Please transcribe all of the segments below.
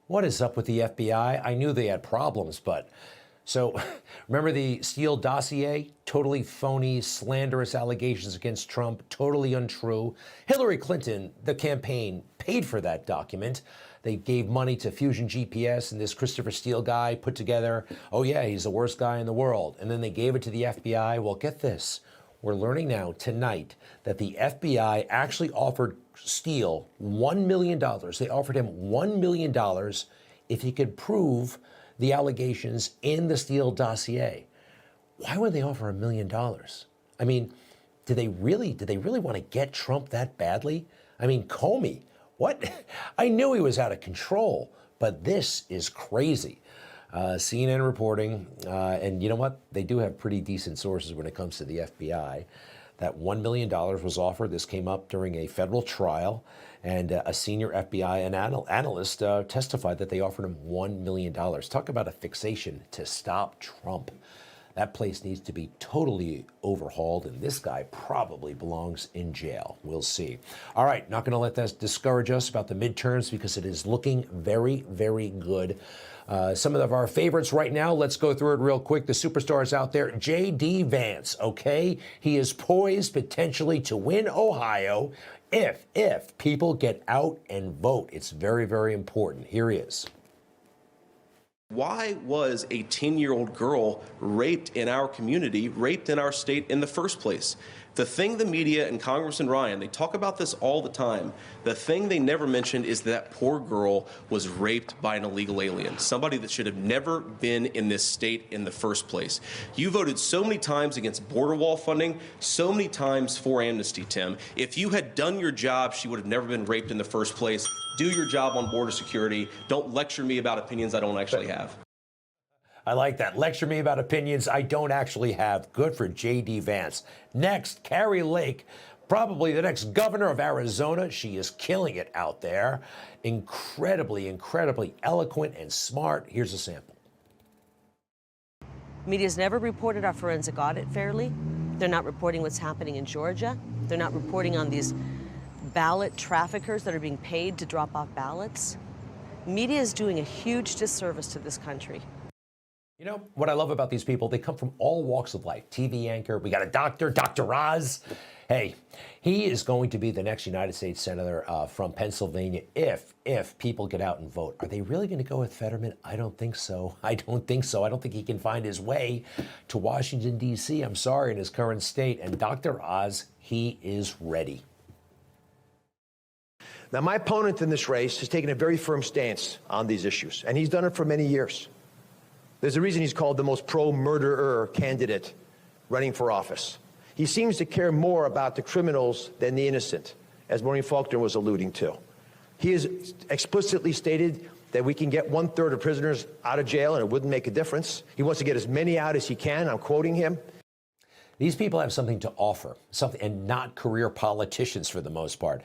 What is up with the FBI? I knew they had problems, but... So, remember the Steele dossier? Totally phony, slanderous allegations against Trump, totally untrue. Hillary Clinton, the campaign, paid for that document. They gave money to Fusion GPS, and this Christopher Steele guy put together, oh yeah, he's the worst guy in the world. And then they gave it to the FBI. Well, get this. We're learning now, tonight, that the FBI actually offered Steele $1 million. They offered him $1 million if he could prove the allegations in the Steele dossier. Why would they offer $1 million? I mean, did they really want to get Trump that badly? I mean, Comey, what? I knew he was out of control, but this is crazy. CNN reporting, and you know what? They do have pretty decent sources when it comes to the FBI. That $1 million was offered. This came up during a federal trial, and a senior FBI analyst testified that they offered him $1 million. Talk about a fixation to stop Trump. That place needs to be totally overhauled, and this guy probably belongs in jail. We'll see. All right, not going to let that discourage us about the midterms because it is looking very, very good. Some of our favorites right now, let's go through it real quick. The superstars out there, J.D. Vance, okay? He is poised potentially to win Ohio if people get out and vote. It's very, very important. Here he is. Why was a 10-year-old girl raped in our community, raped in our state in the first place? The thing the media and Congressman Ryan, they talk about this all the time. The thing they never mentioned is that poor girl was raped by an illegal alien, somebody that should have never been in this state in the first place. You voted so many times against border wall funding, so many times for amnesty, Tim. If you had done your job, she would have never been raped in the first place. Do your job on border security. Don't lecture me about opinions I don't actually have. I like that. Lecture me about opinions I don't actually have. Good for J.D. Vance. Next, Carrie Lake, probably the next governor of Arizona. She is killing it out there. Incredibly, incredibly eloquent and smart. Here's a sample. Media's never reported our forensic audit fairly. They're not reporting what's happening in Georgia. They're not reporting on these ballot traffickers that are being paid to drop off ballots. Media is doing a huge disservice to this country. You know, what I love about these people, they come from all walks of life. TV anchor, we got a doctor, Dr. Oz. Hey, he is going to be the next United States Senator from Pennsylvania if people get out and vote. Are they really going to go with Fetterman? I don't think so. I don't think he can find his way to Washington, D.C., I'm sorry, in his current state. And Dr. Oz, he is ready. Now, my opponent in this race has taken a very firm stance on these issues, and he's done it for many years. There's a reason he's called the most pro-murderer candidate running for office. He seems to care more about the criminals than the innocent, as Maureen Faulkner was alluding to. He has explicitly stated that we can get 1/3 of prisoners out of jail and it wouldn't make a difference. He wants to get as many out as he can. I'm quoting him. These people have something to offer, something, and not career politicians for the most part.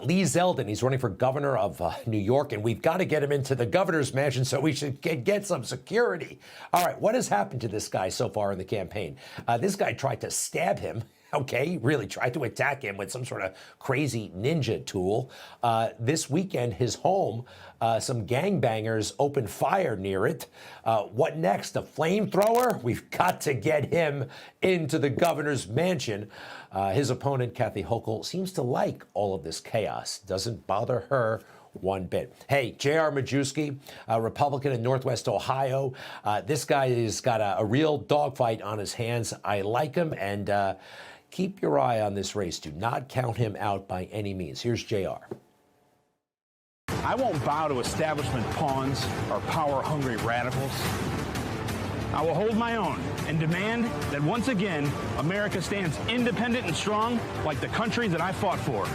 Lee Zeldin, he's running for governor of New York, and we've got to get him into the governor's mansion, so we should get some security. All right, what has happened to this guy so far in the campaign? This guy tried to stab him. Okay, he really tried to attack him with some sort of crazy ninja tool. This weekend, his home, some gangbangers opened fire near it. What next? A flamethrower? We've got to get him into the governor's mansion. His opponent, Kathy Hochul, seems to like all of this chaos. Doesn't bother her one bit. Hey, J.R. Majewski, a Republican in Northwest Ohio. This guy has got a real dogfight on his hands. I like him, and keep your eye on this race. Do not count him out by any means. Here's J.R. I won't bow to establishment pawns or power-hungry radicals. I will hold my own and demand that once again, America stands independent and strong like the country that I fought for.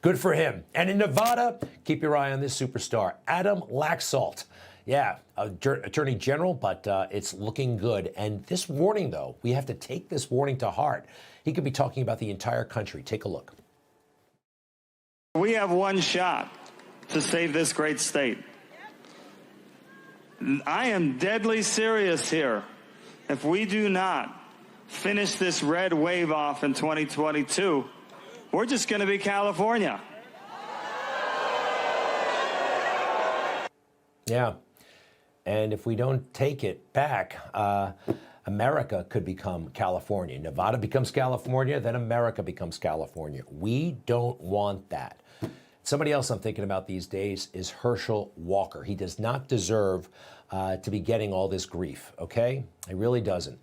Good for him. And in Nevada, keep your eye on this superstar, Adam Laxalt. Yeah, Attorney General, but it's looking good. And this warning, though, we have to take this warning to heart. He could be talking about the entire country. Take a look. We have one shot to save this great state. I am deadly serious here. If we do not finish this red wave off in 2022, we're just going to be California. Yeah. And if we don't take it back, America could become California. Nevada becomes California, then America becomes California. We don't want that. Somebody else I'm thinking about these days is Herschel Walker. He does not deserve to be getting all this grief, okay? He really doesn't.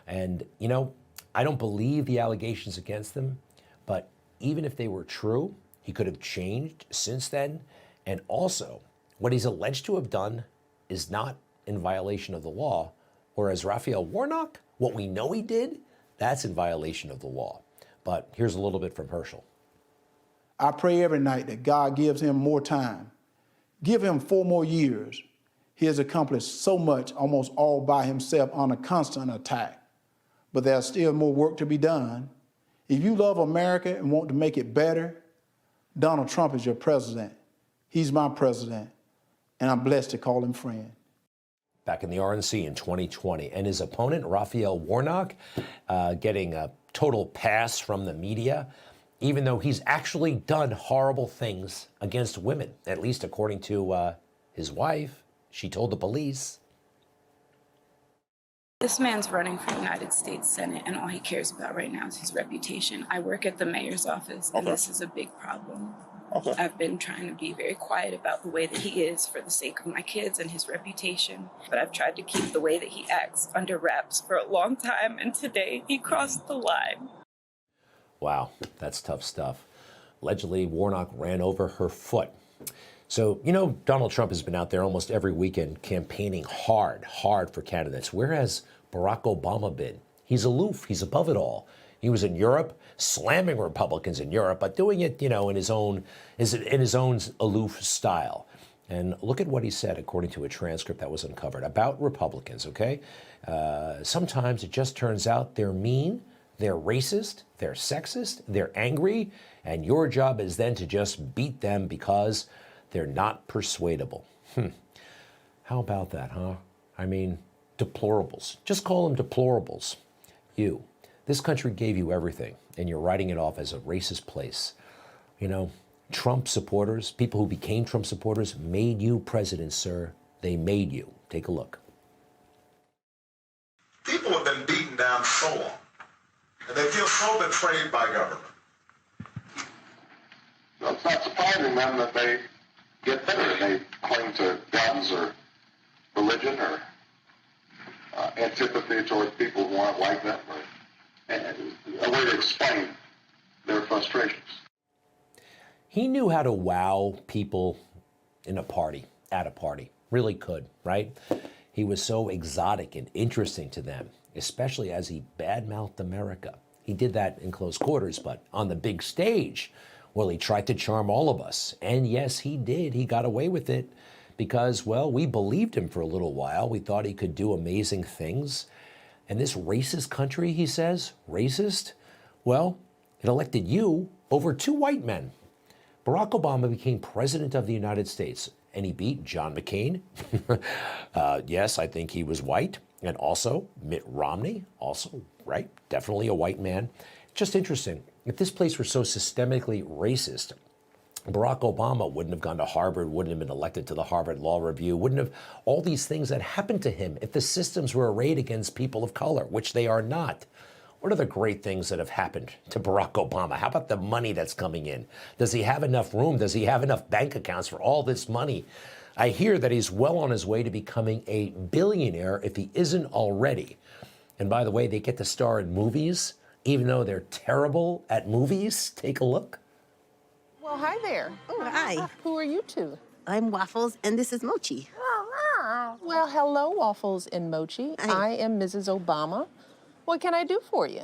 And, you know, I don't believe the allegations against him, but even if they were true, he could have changed since then. And also, what he's alleged to have done is not in violation of the law, whereas Raphael Warnock, what we know he did, that's in violation of the law. But here's a little bit from Herschel. I pray every night that God gives him more time. Give him 4 more years. He has accomplished so much almost all by himself on a constant attack. But there's still more work to be done. If you love America and want to make it better, Donald Trump is your president. He's my president, and I'm blessed to call him friend. Back in the RNC in 2020, and his opponent, Raphael Warnock, getting a total pass from the media, even though he's actually done horrible things against women, at least according to his wife. She told the police. This man's running for United States Senate, and all he cares about right now is his reputation. I work at the mayor's office, and this is a big problem. I've been trying to be very quiet about the way that he is for the sake of my kids and his reputation, but I've tried to keep the way that he acts under wraps for a long time, and today he crossed the line. Wow, that's tough stuff. Allegedly, Warnock ran over her foot. So, you know, Donald Trump has been out there almost every weekend campaigning hard for candidates. Where has Barack Obama been? He's aloof. He's above it all. He was in Europe, slamming Republicans in Europe, but doing it, you know, in his own aloof style. And look at what he said, according to a transcript that was uncovered about Republicans, okay? Sometimes it just turns out they're mean, they're racist, they're sexist, they're angry, and your job is then to just beat them because they're not persuadable. How about that, huh? I mean, deplorables. Just call them deplorables. This country gave you everything, and you're writing it off as a racist place. You know, Trump supporters, people who became Trump supporters, made you president, sir. They made you. Take a look. People have been beaten down so long, and they feel so betrayed by government. Well, it's not surprising then that they get bitter. They cling to guns or religion or antipathy towards people who aren't like them, or a way to explain their frustrations. He knew how to wow people in a party, at a party. Really could, right? He was so exotic and interesting to them, especially as he badmouthed America. He did that in close quarters, but on the big stage, well, he tried to charm all of us. And yes, he did. He got away with it because, well, we believed him for a little while. We thought he could do amazing things. And this racist country, he says, racist? Well, it elected you over 2 white men. Barack Obama became president of the United States, and he beat John McCain. Yes, I think he was white. And also Mitt Romney, also, right? Definitely a white man. Just interesting. If this place were so systemically racist, Barack Obama wouldn't have gone to Harvard, wouldn't have been elected to the Harvard Law Review, wouldn't have all these things that happened to him if the systems were arrayed against people of color, which they are not. What are the great things that have happened to Barack Obama? How about the money that's coming in? Does he have enough room? Does he have enough bank accounts for all this money? I hear that he's well on his way to becoming a billionaire if he isn't already. And by the way, they get to star in movies, even though they're terrible at movies. Take a look. Well, hi there. Oh, hi. Who are you two? I'm Waffles, and this is Mochi. Well, hello, Waffles and Mochi. I am Mrs. Obama. What can I do for you?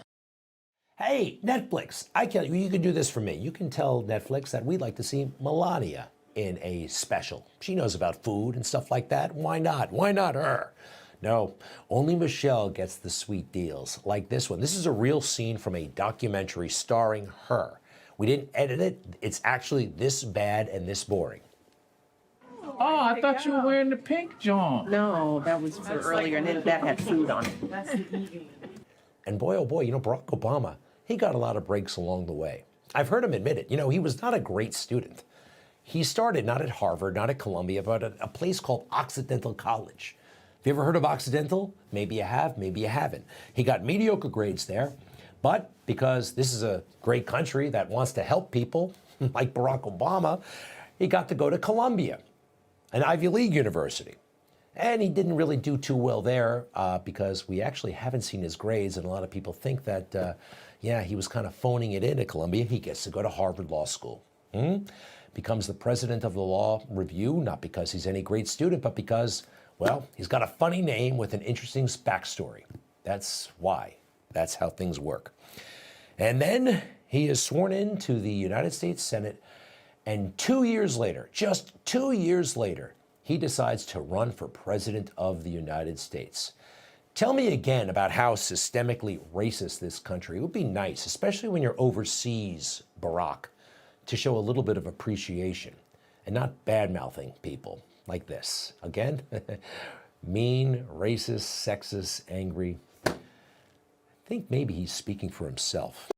Hey, Netflix, you can do this for me. You can tell Netflix that we'd like to see Melania in a special. She knows about food and stuff like that. Why not? Why not her? No, only Michelle gets the sweet deals, like this one. This is a real scene from a documentary starring her. We didn't edit it. It's actually this bad and this boring. Oh, I thought you were wearing the pink, John. No, that was for earlier, and then that had food on it. And boy, oh boy, you know, Barack Obama, he got a lot of breaks along the way. I've heard him admit it. You know, he was not a great student. He started not at Harvard, not at Columbia, but at a place called Occidental College. Have you ever heard of Occidental? Maybe you have, maybe you haven't. He got mediocre grades there, but because this is a great country that wants to help people, like Barack Obama, he got to go to Columbia, an Ivy League university. And he didn't really do too well there because we actually haven't seen his grades, and a lot of people think that, yeah, he was kind of phoning it in at Columbia. He gets to go to Harvard Law School. Becomes the president of the law review, not because he's any great student, but because, well, he's got a funny name with an interesting backstory. That's why. That's how things work. And then he is sworn into the United States Senate, and 2 years later, just 2 years later, he decides to run for president of the United States. Tell me again about how systemically racist this country. It would be nice, especially when you're overseas, Barack, to show a little bit of appreciation and not bad-mouthing people like this. Again, mean, racist, sexist, angry. I think maybe he's speaking for himself.